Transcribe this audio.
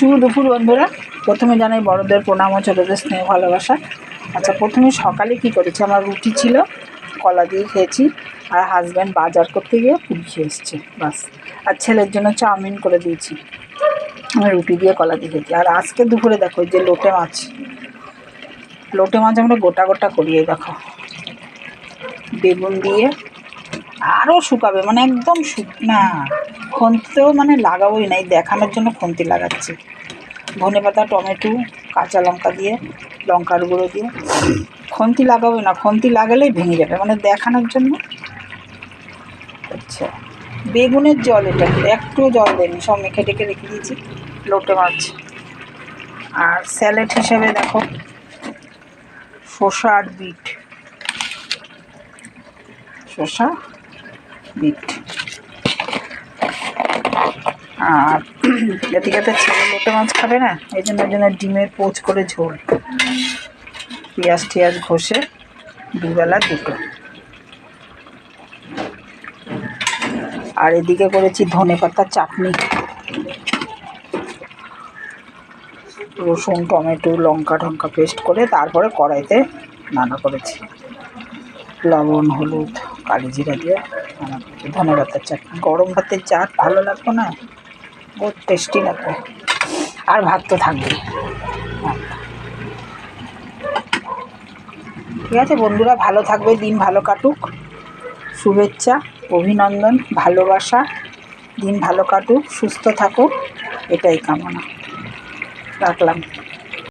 শুভ দুপুর বন্ধুরা। প্রথমে জানাই বড়দের প্রণাম ও ছোটদের স্নেহ ভালোবাসা। আচ্ছা, প্রথমে সকালে কি করেছি, আমার রুটি ছিল, কলা দিয়ে খেয়েছি, আর হাজব্যান্ড বাজার করতে গিয়ে পুরি খেয়ে এসছে, বাস। আর ছেলের জন্য চাউমিন করে দিয়েছি, আমি রুটি দিয়ে কলা দিয়ে খেয়েছি। আর আজকে দুপুরে দেখো যে লোটে মাছ আমরা গোটা গোটা করিয়ে দেখো, বেগুন দিয়ে আরও শুকাবে, মানে একদম না খন্তিতেও মানে লাগাবোই না, এই দেখানোর জন্য খন্তি লাগাচ্ছি। ধনেপাতা, টমেটো, কাঁচা লঙ্কা দিয়ে, লঙ্কার গুঁড়ো দিয়ে খন্তি লাগাবো না, খন্তি লাগালেই ভেঙে যাবে, মানে দেখানোর জন্য। আচ্ছা, বেগুনের জল, এটা একটুও জল দেয়নি, সব মেখে টেকে রেখে দিয়েছি লোটে মাছ। আর স্যালাড হিসেবে দেখো শসা আর বিট, শসা বিট। আর এদিকে তো ছেলে লোটে মাছ খাবে না, এই জন্য ডিমের পোচ করে ঝোল, পেঁয়াজ টিয়াজ ঘষে দুবেলা দুটো। আর এদিকে করেছি ধনেপাতার চাটনি, রসুন টমেটো লঙ্কা ঢঙ্কা পেস্ট করে, তারপরে কড়াইতে রান্না করেছি, লবণ হলুদ কালি জিরা দিয়ে রান্না করেছি। ধনেপাতার চাটনি গরম ভাতের চাট ভালো লাগবে না, বহুত টেস্টি লাগবে। আর ভাত তো থাকবে। ঠিক আছে বন্ধুরা, ভালো থাকবে, দিন ভালো কাটুক, শুভেচ্ছা অভিনন্দন ভালোবাসা, দিন ভালো কাটুক, সুস্থ থাকুক, এটাই কামনা, রাখলাম।